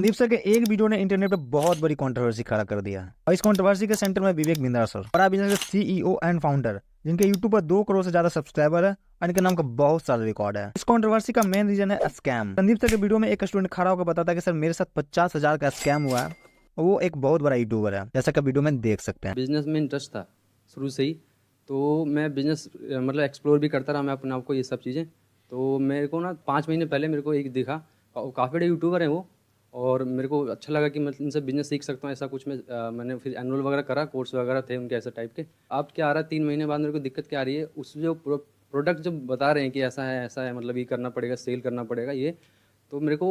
Sandeep sir के एक video ने इंटरनेट पे बहुत बड़ी कंट्रोवर्सी खड़ा कर दिया और इस कंट्रोवर्सी के सेंटर में विवेक बिंद्रा सर, बड़ा बिजनेस के सीईओ एंड फाउंडर, जिनके यूट्यूब पर 2 करोड़ से ज्यादा सब्सक्राइबर है और इनके नाम का बहुत सारा रिकॉर्ड है। इस कंट्रोवर्सी का मेन रीजन है स्कैम। संदीप सर के वीडियो में एक स्टूडेंट खड़ा होकर बताता है कि सर मेरे साथ 50,000 का स्कैम हुआ है और वो एक बहुत बड़ा यूट्यूबर है, जैसा कि वीडियो में देख सकते हैं। बिजनेस में इंटरेस्ट था शुरू से ही, तो मैं बिजनेस मतलब एक्सप्लोर भी करता रहा मैं अपने आप को, ये सब चीज़ें। तो मेरे को ना 5 महीने पहले मेरे को एक दिखा, काफ़ी बड़े यूट्यूबर हैं वो, और मेरे को अच्छा लगा कि मैं इनसे बिजनेस सीख सकता हूँ, ऐसा कुछ मैंने फिर एनरोल वगैरह करा, कोर्स वगैरह थे उनके ऐसे टाइप के। अब क्या आ रहा है 3 महीने बाद मेरे को दिक्कत क्या आ रही है, उस जो प्रोडक्ट जो बता रहे हैं कि ऐसा है मतलब ये करना पड़ेगा, सेल करना पड़ेगा ये, तो मेरे को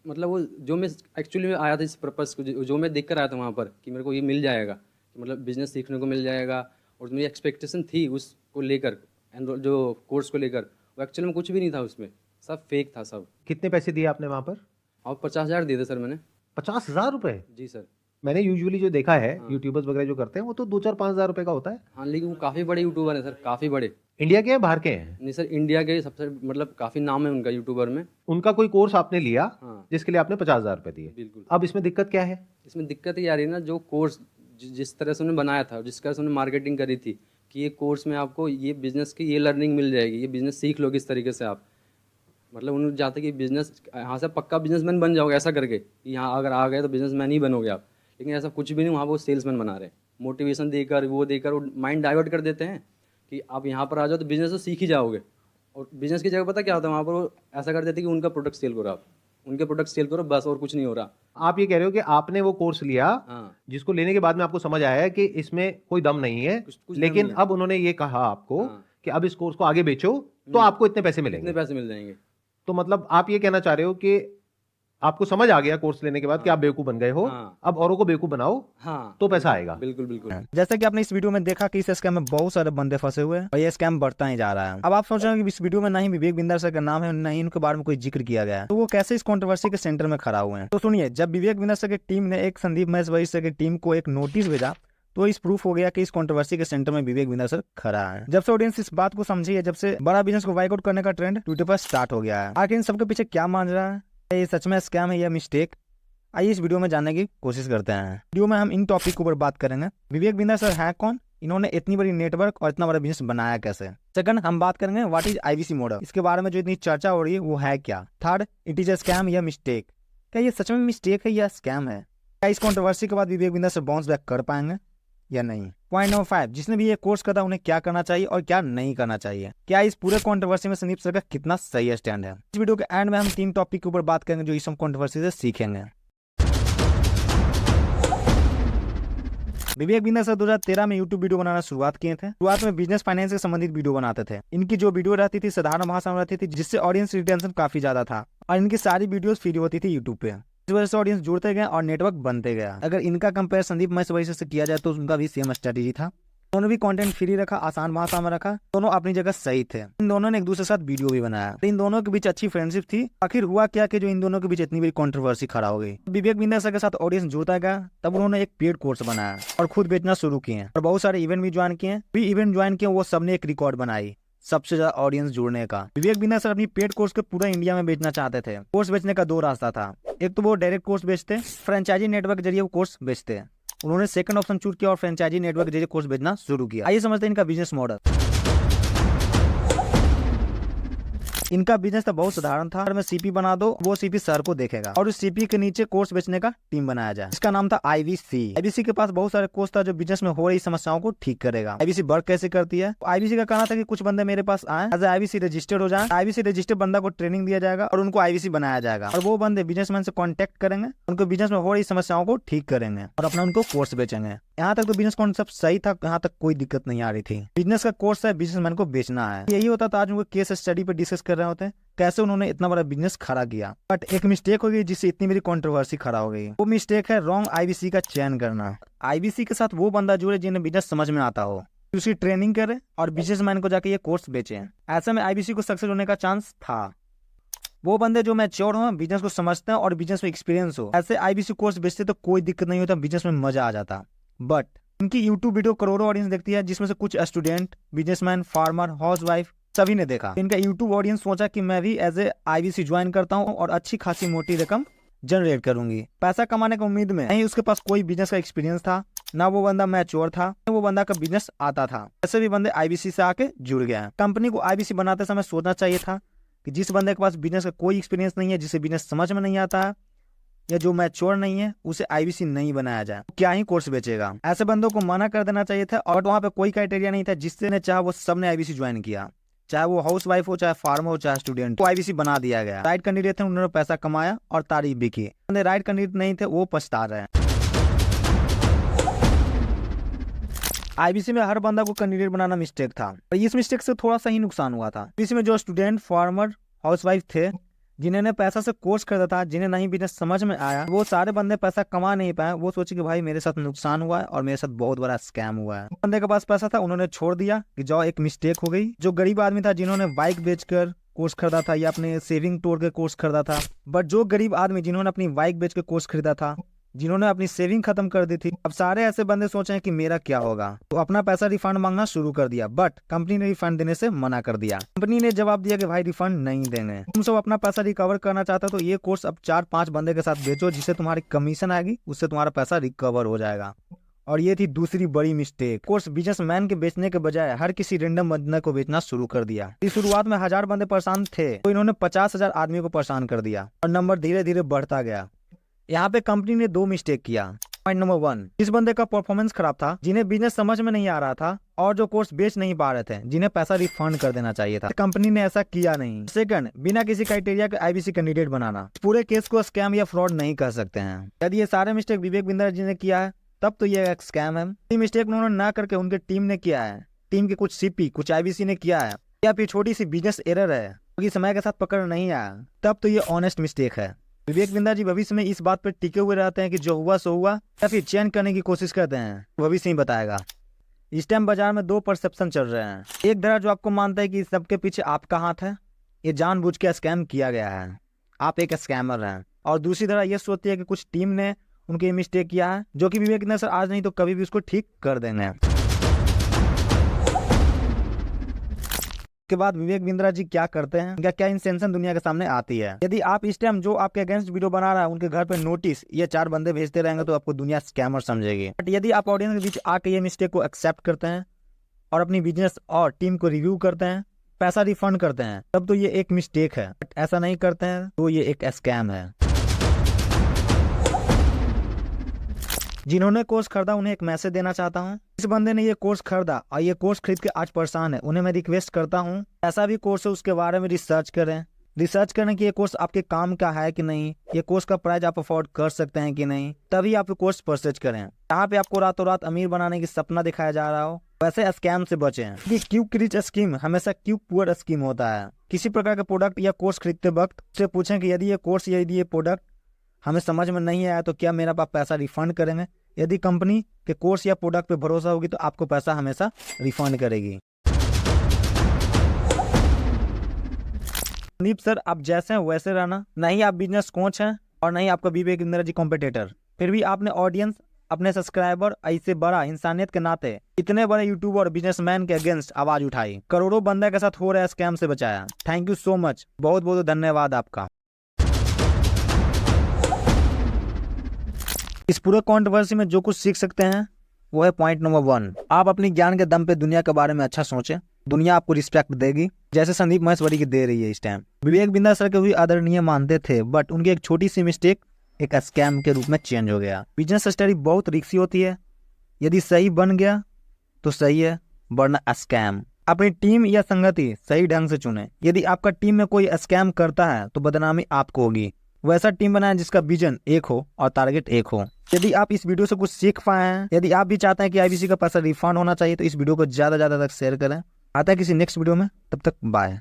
मतलब वो जो मैं एक्चुअली में आया था इस पर्पज़ को, जो मैं देख कर आया था वहाँ पर कि मेरे को ये मिल जाएगा, मतलब बिजनेस सीखने को मिल जाएगा, और मेरी एक्सपेक्टेशन थी उसको लेकर, एनरोल जो कोर्स को लेकर, वो एक्चुअली में कुछ भी नहीं था उसमें, सब फेक था सब। कितने पैसे दिए आपने वहाँ पर? और 50,000 दिए थे सर मैंने। 50,000 रुपए? जी सर। मैंने यूजुअली जो देखा है हाँ। यूट्यूबर्स वगैरह जो करते हैं वो तो 2-4-5,000 रुपए का होता है। हाँ, लेकिन वो काफ़ी बड़े यूट्यूबर हैं सर, काफ़ी बड़े। इंडिया के हैं बाहर के हैं? नहीं सर, इंडिया के सबसे मतलब काफ़ी नाम है उनका यूट्यूबर में। उनका कोई कोर्स आपने लिया हाँ जिसके लिए आपने 50,000 रुपए दिए? बिल्कुल। अब इसमें दिक्कत क्या है? इसमें दिक्कत ये आ रही है ना, जो कोर्स जिस तरह से उन्होंने बनाया था, जिस तरह से उन्होंने मार्केटिंग करी थी कि ये कोर्स में आपको ये बिज़नेस की ये लर्निंग मिल जाएगी, ये बिज़नेस सीख लोगे इस तरीके से आप, मतलब उन्होंने चाहते कि बिज़नेस यहाँ से पक्का बिजनेसमैन बन जाओगे, ऐसा करके कि यहाँ अगर आ गए तो बिजनेसमैन ही बनोगे आप, लेकिन ऐसा कुछ भी नहीं, वहाँ वो सेल्समैन बना रहे हैं। मोटिवेशन देकर वो माइंड डाइवर्ट कर देते हैं कि आप यहाँ पर आ जाओ तो बिज़नेस तो सीख ही जाओगे, और बिज़नेस की जगह पता क्या होता है वहाँ पर, वो ऐसा कर देते हैं कि उनका प्रोडक्ट सेल करो आप, उनके प्रोडक्ट सेल करो बस, और कुछ नहीं हो रहा। आप ये कह रहे हो कि आपने वो कोर्स लिया हाँ, जिसको लेने के बाद में आपको समझ आया है कि इसमें कोई दम नहीं है, कुछ लेकिन दम नहीं है। अब उन्होंने ये कहा आपको हाँ। कि अब इस कोर्स को आगे बेचो तो आपको इतने पैसे कितने मिलेंगे। पैसे मिल जाएंगे। तो मतलब आप ये कहना चाह रहे हो कि आपको समझ आ गया कोर्स लेने के बाद कि आप बेवकूफ बन गए हो, हाँ। अब औरों को बेवकूफ बनाओ हाँ तो पैसा आएगा। बिल्कुल बिल्कुल। जैसा कि आपने इस वीडियो में देखा कि इस स्कैम में बहुत सारे बंदे फंसे हुए हैं और ये स्कैम बढ़ता ही जा रहा है। अब आप सोच रहे हैं कि इस वीडियो में ना ही विवेक बिंद्रा सर का नाम है, ना ही उनके बारे में कोई जिक्र किया गया है, तो वो कैसे इस कंट्रोवर्सी के सेंटर में खड़ा हुए हैं। तो सुनिए, जब विवेक बिंद्रा सर की टीम ने एक संदीप महेश्वरी सर की टीम को एक नोटिस भेजा, तो इस प्रूफ हो गया कि इस कंट्रोवर्सी के सेंटर में विवेक बिंद्रा सर खड़ा है। जब से ऑडियंस इस बात को समझी है, जब से बड़ा बिजनेस को वाइक आउट करने का ट्रेंड ट्विटर पर स्टार्ट हो गया है। आखिर इन सबके पीछे क्या मान रहा है, ये सच में स्कैम है या मिस्टेक, आइए इस वीडियो में जानने की कोशिश करते हैं। वीडियो में हम इन टॉपिक के ऊपर बात करेंगे। विवेक बिंद्रा सर है कौन, इन्होंने इतनी बड़ी नेटवर्क और इतना बड़ा बिजनेस बनाया कैसे। सेकंड, हम बात करेंगे व्हाट इज आईवीसी मॉडल, इसके बारे में जो इतनी चर्चा हो रही है वो है क्या। Third, it is a scam या मिस्टेक, क्या ये सच में मिस्टेक है या स्कैम है। क्या इस कंट्रोवर्सी के बाद Vivek Bindra sir bounce back कर पाएंगे या नहीं। पॉइंट नंबर 5, जिसने भी ये कोर्स करा उन्हें क्या करना चाहिए और क्या नहीं करना चाहिए। क्या इस पूरे कंट्रोवर्सी में संदीप सर का कितना सही स्टैंड है। इस वीडियो के एंड में हम 3 टॉपिक के ऊपर बात करेंगे जो इस कंट्रोवर्सी से सीखेंगे। विवेक बिंद्रा सर 2013 में यूट्यूब वीडियो बनाना शुरुआत किए थे। शुरुआत में बिजनेस फाइनेंस से संबंधित वीडियो बनाते थे। इनकी जो वीडियो रहती थी साधारण भाषा में रहती थी, जिससे ऑडियंस रिटेंशन काफी ज्यादा था, और इनकी सारी वीडियोस फ्री होती थी यूट्यूब पे। इस वजह से ऑडियंस जुड़ते गए और नेटवर्क बनते गया। अगर इनका कंपेयर संदीप महेश्वरी से किया जाए तो उनका भी सेम स्ट्रेटेजी था। दोनों भी कंटेंट फ्री रखा, आसान भाषा में रखा, दोनों अपनी जगह सही थे। इन दोनों ने एक दूसरे के साथ वीडियो भी बनाया। इन दोनों के बीच अच्छी फ्रेंडशिप थी। आखिर हुआ क्या कि जो इन दोनों के बीच इतनी बड़ी कंट्रोवर्सी खड़ा हो गई। विवेक बिंद्रा सर के साथ ऑडियंस जुड़ता गया, तब उन्होंने एक पेड कोर्स बनाया और खुद बेचना शुरू किए और बहुत सारे इवेंट भी ज्वाइन किए। इवेंट ज्वाइन किए, वो सबने एक रिकॉर्ड बनाई सबसे ज्यादा ऑडियंस जुड़ने का। विवेक बिंद्रा सर अपनी पेड कोर्स को पूरा इंडिया में बेचना चाहते थे। कोर्स बेचने का 2 रास्ता था। एक तो वो डायरेक्ट कोर्स बेचते, फ्रेंचाइजी नेटवर्क के जरिए वो कोर्स बेचते। उन्होंने सेकंड ऑप्शन चूज किया और फ्रेंचाइजी नेटवर्क के जरिए कोर्स बेचना शुरू किया। आइए समझते हैं इनका बिजनेस मॉडल। इनका बिजनेस तो बहुत साधारण था। अगर मैं सीपी बना दो, वो सीपी सर को देखेगा और उस सीपी के नीचे कोर्स बेचने का टीम बनाया जाए। इसका नाम था आईवीसी। आईवीसी के पास बहुत सारे कोर्स था जो बिजनेस में हो रही समस्याओं को ठीक करेगा। आईवीसी वर्क कैसे करती है। आईवीसी का कहना था कि कुछ बंदे मेरे पास आए, एज आईवीसी रजिस्टर्ड हो जाए। आईवीसी रजिस्टर्ड बंदा को ट्रेनिंग दिया जाएगा और उनको आईवीसी बनाया जाएगा, और वो बंदे बिजनेसमैन से कॉन्टेक्ट करेंगे, उनको बिजनेस में हो रही समस्याओं को ठीक करेंगे और अपना उनको कोर्स बेचेंगे। यहाँ तक तो बिजनेस कॉन्सेप्ट सही था, यहाँ तक कोई दिक्कत नहीं आ रही थी। बिजनेस का कोर्स है, बिजनेसमैन को बेचना है। यही होता था। आज उनको केस स्टडी पे डिस्कस कर रहे होते हैं कैसे उन्होंने इतना बड़ा बिजनेस खड़ा किया। बट एक मिस्टेक हो गई जिससे इतनी बड़ी कंट्रोवर्सी खड़ा हो गई। वो मिस्टेक है रॉन्ग आईवीसी का चयन करना। आईवीसी के साथ वो बंदा जुड़े जिन्हें बिजनेस समझ में आता हो, उसकी ट्रेनिंग करे और बिजनेसमैन को जाके ये कोर्स बेचे। ऐसे में आईवीसी को सक्सेस होने का चांस था। वो बंदे जो मैच्योर हो, बिजनेस को समझते हैं और बिजनेस में एक्सपीरियंस हो, ऐसे आईवीसी कोर्स बेचते तो कोई दिक्कत नहीं होता, बिजनेस में मजा आ जाता। बट इनकी यूट्यूब वीडियो करोड़ों ऑडियंस देखती है, जिसमें से कुछ स्टूडेंट, बिजनेसमैन, फार्मर, हाउसवाइफ सभी ने देखा। इनका यूट्यूब ऑडियंस सोचा कि मैं भी एज ए आईवीसी ज्वाइन करता हूँ और अच्छी खासी मोटी रकम जनरेट करूंगी। पैसा कमाने की उम्मीद में नहीं उसके पास कोई बिजनेस का एक्सपीरियंस था, ना वो बंदा मैच्योर था, वो बंदा का बिजनेस आता था। ऐसे भी बंदे आईबीसी से आके जुड़ गए। कंपनी को आईबीसी बनाते समय सोचना चाहिए था कि जिस बंदे के पास बिजनेस का कोई एक्सपीरियंस नहीं है, जिसे बिजनेस समझ में नहीं आता है या जो मैच्योर नहीं है, उसे आईबीसी नहीं बनाया जाए। क्या ही कोर्स बेचेगा। ऐसे बंदों को मना कर देना चाहिए था। और वहाँ पे कोई क्राइटेरिया नहीं था, जिससे ने चाहा वो सबने आईबीसी ज्वाइन किया, चाहे वो हाउस वाइफ हो, चाहे फार्मर हो, चाहे स्टूडेंट हो, आईबीसी बना दिया गया। राइट कैंडिडेट थे, उन्होंने पैसा कमाया और तारीफ भी की। राइट कैंडिडेट नहीं थे, वो पछता रहे हैं। आईबीसी में हर बंदा को कैंडिडेट बनाना मिस्टेक था, और इस मिस्टेक से थोड़ा सा ही नुकसान हुआ था। आईबीसी में जो स्टूडेंट, फार्मर, हाउसवाइफ थे, जिन्होंने पैसा से कोर्स खरीदा था, जिन्हें नहीं बिजनेस समझ में आया, वो सारे बंदे पैसा कमा नहीं पाए। वो सोचे कि भाई मेरे साथ नुकसान हुआ है और मेरे साथ बहुत बड़ा स्कैम हुआ है। बंदे के पास पैसा था, उन्होंने छोड़ दिया कि जाओ, एक मिस्टेक हो गई। जो गरीब आदमी था, जिन्होंने बाइक बेचकर कोर्स खरीदा था या अपने सेविंग तोड़ के कोर्स खरीदा था, बट जो गरीब आदमी जिन्होंने अपनी बाइक बेच के कोर्स खरीदा था, जिन्होंने अपनी सेविंग खत्म कर दी थी, अब सारे ऐसे बंदे सोचे कि मेरा क्या होगा, तो अपना पैसा रिफंड मांगना शुरू कर दिया। बट कंपनी ने रिफंड देने से मना कर दिया। कंपनी ने जवाब दिया कि भाई रिफंड नहीं देंगे। तुम सब अपना पैसा रिकवर करना चाहते हो तो ये कोर्स अब 4-5 बंदे के साथ बेचो, जिससे तुम्हारी कमीशन आएगी, उससे तुम्हारा पैसा रिकवर हो जाएगा। और ये थी दूसरी बड़ी मिस्टेक। कोर्स बिजनेसमैन के बेचने के बजाय हर किसी रेंडम बंदे को बेचना शुरू कर दिया। इस शुरुआत में 1000 बंदे परेशान थे, तो इन्होंने 50,000 आदमियों को परेशान कर दिया और नंबर धीरे धीरे बढ़ता गया। यहाँ पे कंपनी ने 2 मिस्टेक किया। पॉइंट नंबर 1, जिस बंदे का परफॉर्मेंस खराब था, जिन्हें बिजनेस समझ में नहीं आ रहा था और जो कोर्स बेच नहीं पा रहे थे, जिन्हें पैसा रिफंड कर देना चाहिए था, कंपनी ने ऐसा किया नहीं। सेकंड, बिना किसी क्राइटेरिया के आईबीसी कैंडिडेट बनाना। पूरे केस को स्कैम या फ्रॉड नहीं कह सकते हैं। यदि ये सारे मिस्टेक विवेक बिंद्रा जी ने किया है, तब तो ये एक स्कैम है। ये मिस्टेक उन्होंने ना करके उनके टीम ने किया है। टीम के कुछ सीपी, कुछ आईबीसी ने किया है, या फिर छोटी सी बिजनेस एरर है, क्योंकि समय के साथ पकड़ नहीं आया, तब तो ये ऑनेस्ट मिस्टेक है। विवेक बिंद्रा जी भविष्य में इस बात पर टिके हुए रहते हैं कि जो हुआ सो हुआ, या फिर चेंज करने की कोशिश करते हैं, भविष्य ही बताएगा। इस टाइम बाजार में 2 परसेप्शन चल रहे हैं। एक धड़ा जो आपको मानता है कि सबके पीछे आपका हाथ है, ये जानबूझ के स्कैम किया गया है, आप एक स्कैमर हैं। और दूसरी धड़ा ये सोचती है कि कुछ टीम ने उनके मिस्टेक किया है, जो कि विवेक बिंद्रा सर आज नहीं तो कभी भी उसको ठीक कर देंगे। के बाद विवेक बिंद्रा जी क्या करते हैं, क्या क्या इंटेंशन दुनिया के सामने आती है। यदि आप इस टाइम जो आपके अगेंस्ट वीडियो बना रहा है, उनके घर पे नोटिस ये 4 बंदे भेजते रहेंगे, तो आपको दुनिया स्कैमर समझेगी। बट यदि आप ऑडियंस के बीच आके ये मिस्टेक को एक्सेप्ट करते हैं और अपनी बिजनेस और टीम को रिव्यू करते हैं, पैसा रिफंड करते हैं, तब तो ये एक मिस्टेक है। बट ऐसा नहीं करते हैं तो ये एक स्कैम है। जिन्होंने कोर्स खरीदा उन्हें एक मैसेज देना चाहता हूँ। इस बंदे ने ये कोर्स खरीदा और ये कोर्स खरीद के आज परेशान है, उन्हें मैं रिक्वेस्ट करता हूँ, ऐसा भी कोर्स है उसके बारे में रिसर्च करें। रिसर्च करें कि ये कोर्स आपके काम का है कि नहीं, ये कोर्स का प्राइस आप अफोर्ड कर सकते हैं कि नहीं, तभी आप कोर्स परचेज करें। यहाँ पे आपको रातों रात अमीर बनाने की सपना दिखाया जा रहा हो, वैसे स्कैम से बचें। कि क्विक रिच स्कीम हमेशा क्विक पुअर स्कीम होता है। किसी प्रकार के प्रोडक्ट या कोर्स खरीदते वक्त से पूछें कि यदि ये कोर्स या यदि ये प्रोडक्ट हमें समझ में नहीं आया तो क्या मेरा पैसा रिफंड करेंगे। यदि कंपनी के कोर्स या प्रोडक्ट पे भरोसा होगी तो आपको पैसा हमेशा रिफंड करेगी। संदीप सर, आप जैसे हैं वैसे रहना। नहीं आप बिजनेस कोच हैं और नहीं आपका विवेक बिंद्रा जी कॉम्पिटिटर, फिर भी आपने ऑडियंस, अपने सब्सक्राइबर, ऐसे बड़ा इंसानियत के नाते इतने बड़े यूट्यूबर और बिजनेसमैन के अगेंस्ट आवाज उठाई, करोड़ों बंदे के साथ हो रहा स्कैम से बचाया। थैंक यू सो मच, बहुत बहुत धन्यवाद आपका। इस पूरे कंट्रोवर्सी में जो कुछ सीख सकते हैं वो है पॉइंट नंबर 1, आप अपनी ज्ञान के दम पे दुनिया के बारे में अच्छा सोचें, दुनिया आपको रिस्पेक्ट देगी, जैसे संदीप महेश्वरी की दे रही है इस टाइम। विवेक बिंद्रा सर के भी आदरणीय मानते थे, बट उनकी एक छोटी सी मिस्टेक एक स्कैम के रूप में चेंज हो गया। बिजनेस स्टडी बहुत रिस्की होती है, यदि सही बन गया तो सही है, वरना स्कैम। अपनी टीम या संगति सही ढंग से चुने। यदि आपका टीम में कोई स्कैम करता है तो बदनामी आपको होगी। वैसा टीम बनाएं जिसका विजन एक हो और टारगेट एक हो। यदि आप इस वीडियो से कुछ सीख पाए हैं, यदि आप भी चाहते हैं कि आईबीसी का पैसा रिफंड होना चाहिए, तो इस वीडियो को ज्यादा तक शेयर करें। आता है किसी नेक्स्ट वीडियो में, तब तक बाय।